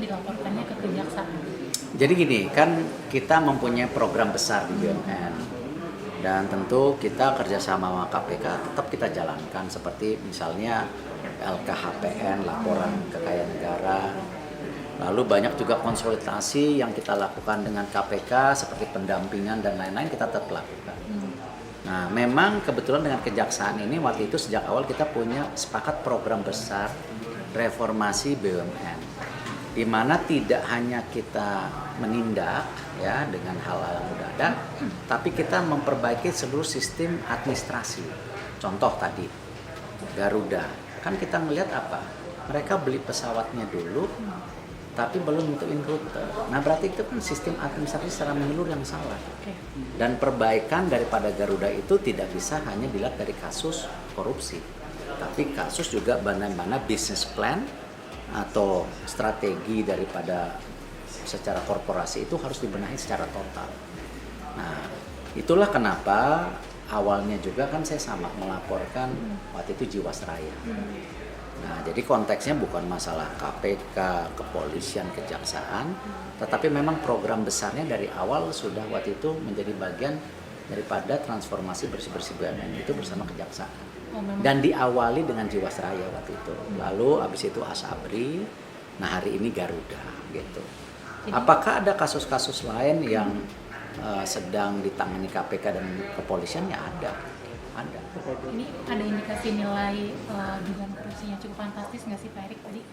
dilaporkannya ke kejaksaan. Jadi gini, kan kita mempunyai program besar di BUMN dan tentu kita kerjasama sama KPK tetap kita jalankan seperti misalnya LKHPN, laporan kekayaan negara. Lalu banyak juga konsultasi yang kita lakukan dengan KPK seperti pendampingan dan lain-lain kita tetap lakukan. Nah, memang kebetulan dengan kejaksaan ini waktu itu sejak awal kita punya sepakat program besar reformasi BUMN, di mana tidak hanya kita menindak ya dengan hal-hal yang sudah ada, tapi kita memperbaiki seluruh sistem administrasi. Contoh tadi Garuda, kan kita ngelihat apa? Mereka beli pesawatnya dulu, tapi belum nentuin rute. Nah berarti itu kan sistem administrasi secara menyeluruh yang salah. Dan perbaikan daripada Garuda itu tidak bisa hanya dilihat dari kasus korupsi, tapi kasus juga bagaimana bisnis plan atau strategi daripada secara korporasi itu harus dibenahi secara total. Nah itulah kenapa awalnya juga kan saya sama melaporkan waktu itu Jiwasraya. Nah, jadi konteksnya bukan masalah KPK, kepolisian, kejaksaan, tetapi memang program besarnya dari awal sudah waktu itu menjadi bagian daripada transformasi bersih-bersih BUMN itu bersama kejaksaan. Dan diawali dengan Jiwasraya waktu itu. Lalu habis itu Asabri, nah hari ini Garuda gitu. Apakah ada kasus-kasus lain yang sedang ditangani KPK dan kepolisian? Ya ada. Ini ada indikasi nilai dugaan korupsinya cukup fantastis nggak sih Pak Erik tadi,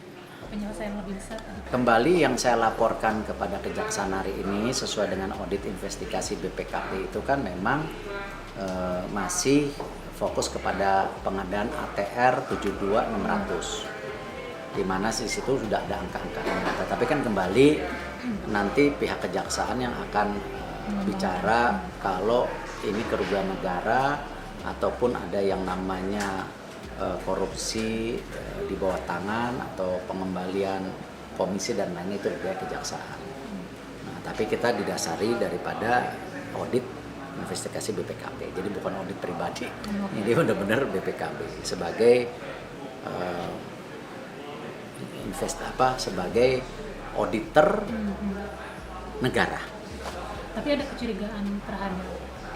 penyelesaian lebih besar tadi? Kembali yang saya laporkan kepada kejaksaan hari ini sesuai dengan audit investigasi BPKP itu kan memang masih fokus kepada pengadaan ATR 72600, di mana di situ sudah ada angka-angkanya. Tapi kan kembali nanti pihak kejaksaan yang akan bicara kalau ini kerugian negara ataupun ada yang namanya korupsi di bawah tangan atau pengembalian komisi dan lainnya itu dari kejaksaan. Nah, tapi kita didasari daripada audit investigasi BPKP, jadi bukan audit pribadi. Ini benar-benar BPKP sebagai sebagai auditor negara. Tapi ada kecurigaan terhadap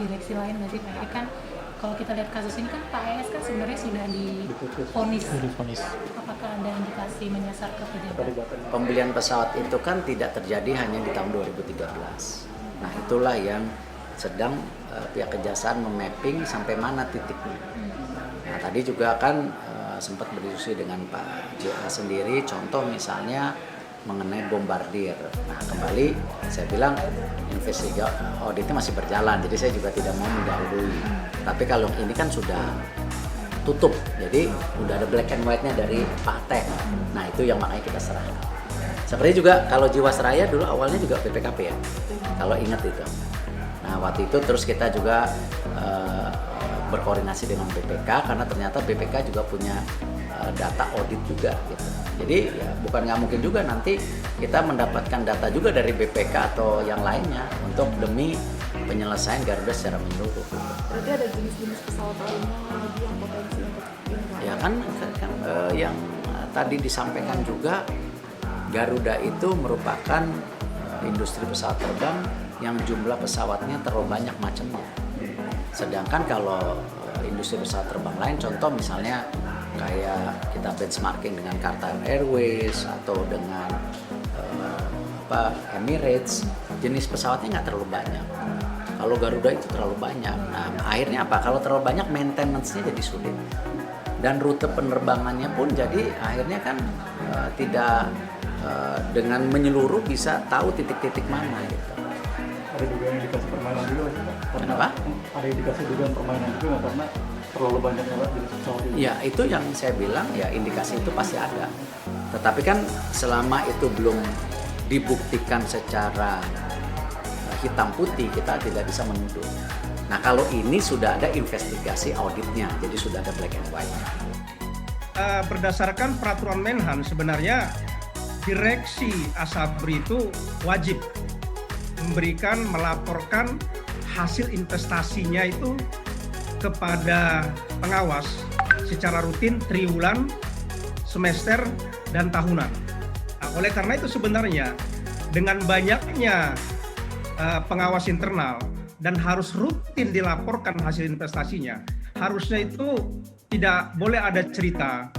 direksi lain nggak sih Pak Erik? Kan kalau kita lihat kasus ini kan Pak ES kan sebenarnya sudah divonis. Apakah ada indikasi menyasar ke pejabat? Pembelian pesawat itu kan tidak terjadi hanya di tahun 2013. Nah itulah yang sedang pihak kejaksaan memapping sampai mana titiknya. Nah tadi juga kan sempat berdiskusi dengan Pak JA sendiri, contoh misalnya mengenai bombardir. Nah kembali saya bilang investigasi auditnya masih berjalan, jadi saya juga tidak mau mendahului. Tapi kalau ini kan sudah tutup, jadi udah ada black and white-nya dari Pak Teh. Nah itu yang makanya kita serahkan. Seperti juga kalau Jiwasraya dulu awalnya juga BPKP ya, kalau ingat itu. Nah waktu itu terus kita juga berkoordinasi dengan BPK karena ternyata BPK juga punya data audit juga gitu. Jadi ya bukan nggak mungkin juga nanti kita mendapatkan data juga dari BPK atau yang lainnya untuk demi penyelesaian Garuda secara menyeluruh. Berarti ada jenis-jenis pesawat lainnya lagi yang potensi untuk ini? Ya kan yang tadi disampaikan juga Garuda itu merupakan industri pesawat terbang yang jumlah pesawatnya terlalu banyak macamnya. Sedangkan kalau industri pesawat terbang lain, contoh misalnya kayak kita benchmarking dengan Qatar Airways atau dengan Emirates, jenis pesawatnya nggak terlalu banyak. Kalau Garuda itu terlalu banyak. Nah akhirnya apa? Kalau terlalu banyak maintenance-nya jadi sulit. Dan rute penerbangannya pun jadi akhirnya kan tidak dengan menyeluruh bisa tahu titik-titik mana gitu. Ada juga indikasi permainan juga Pak? Kenapa? Ada indikasi dugaan permainan juga karena terlalu banyak jenis pesawat ini. Ya itu yang saya bilang ya indikasi itu pasti ada. Tetapi kan selama itu belum dibuktikan secara hitam putih kita tidak bisa menuduh. Nah kalau ini sudah ada investigasi auditnya, jadi sudah ada black and white-nya. Berdasarkan peraturan Menhan sebenarnya direksi Asabri itu wajib melaporkan hasil investasinya itu kepada pengawas secara rutin triwulan, semester, dan tahunan. Nah, oleh karena itu sebenarnya dengan banyaknya pengawas internal dan harus rutin dilaporkan hasil investasinya, harusnya itu tidak boleh ada cerita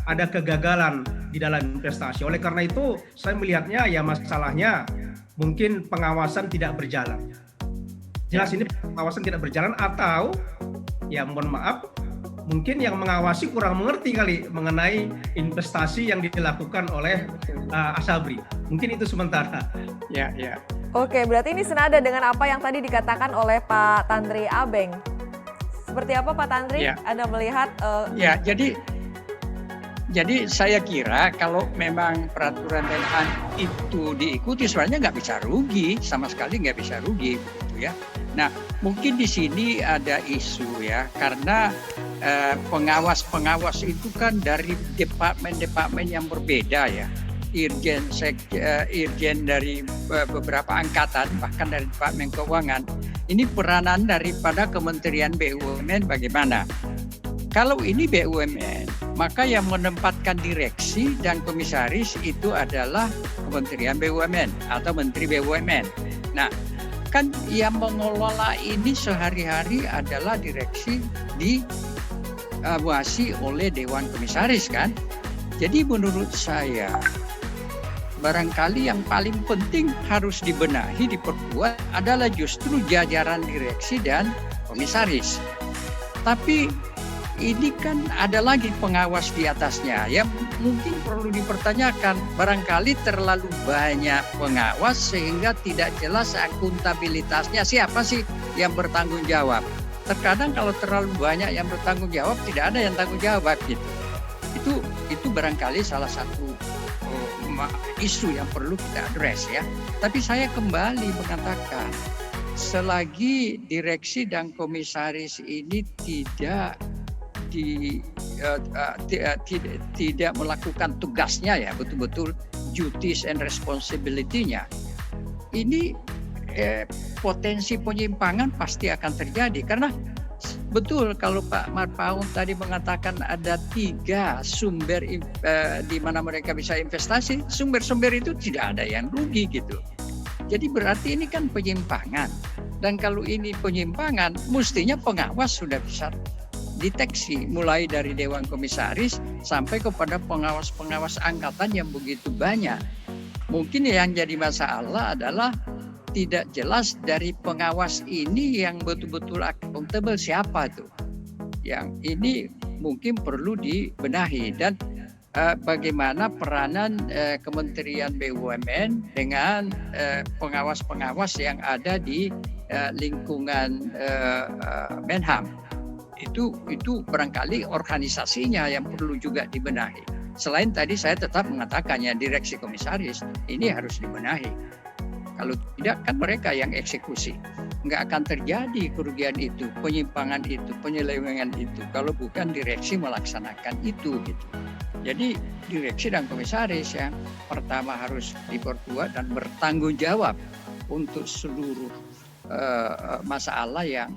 ada kegagalan di dalam investasi. Oleh karena itu saya melihatnya ya masalahnya mungkin pengawasan tidak berjalan. Jelas ini pengawasan tidak berjalan, atau ya mohon maaf, mungkin yang mengawasi kurang mengerti kali mengenai investasi yang dilakukan oleh Asabri. Mungkin itu sementara. Ya. Oke, berarti ini senada dengan apa yang tadi dikatakan oleh Pak Tandri Abeng. Seperti apa Pak Tandri? Ya. Anda melihat? Ya, jadi saya kira kalau memang peraturan Menhan itu diikuti, sebenarnya nggak bisa rugi, sama sekali nggak bisa rugi, begitu ya. Nah, mungkin di sini ada isu ya, karena pengawas itu kan dari departemen-departemen yang berbeda ya. Irjen dari beberapa angkatan, bahkan dari Departemen Keuangan. Ini peranan daripada Kementerian BUMN bagaimana? Kalau ini BUMN, maka yang menempatkan direksi dan komisaris itu adalah Kementerian BUMN atau Menteri BUMN. Nah, kan yang mengelola ini sehari-hari adalah direksi diawasi oleh Dewan Komisaris kan. Jadi menurut saya barangkali yang paling penting harus dibenahi, diperkuat adalah justru jajaran direksi dan komisaris. Tapi ini kan ada lagi pengawas di atasnya yang mungkin perlu dipertanyakan. Barangkali terlalu banyak pengawas sehingga tidak jelas akuntabilitasnya, siapa sih yang bertanggung jawab. Terkadang kalau terlalu banyak yang bertanggung jawab, tidak ada yang tanggung jawab gitu. Itu barangkali salah satu isu yang perlu kita address ya. Tapi saya kembali mengatakan, selagi direksi dan komisaris ini tidak melakukan tugasnya ya, betul-betul duties and responsibility-nya, ini potensi penyimpangan pasti akan terjadi. Karena betul kalau Pak Marpaung tadi mengatakan ada 3 sumber di mana mereka bisa investasi, sumber-sumber itu tidak ada yang rugi gitu. Jadi berarti ini kan penyimpangan. Dan kalau ini penyimpangan, mestinya pengawas sudah bisa deteksi, mulai dari Dewan Komisaris sampai kepada pengawas-pengawas angkatan yang begitu banyak. Mungkin yang jadi masalah adalah tidak jelas dari pengawas ini yang betul-betul accountable siapa tuh. Yang ini mungkin perlu dibenahi, dan bagaimana peranan Kementerian BUMN dengan pengawas-pengawas yang ada di lingkungan Menham. Itu barangkali organisasinya yang perlu juga dibenahi. Selain tadi saya tetap mengatakannya direksi komisaris ini harus dibenahi. Kalau tidak kan mereka yang eksekusi. Nggak akan terjadi kerugian itu, penyimpangan itu, penyelewengan itu kalau bukan direksi melaksanakan itu gitu. Jadi direksi dan komisaris yang pertama harus diperkuat dan bertanggung jawab untuk seluruh masalah yang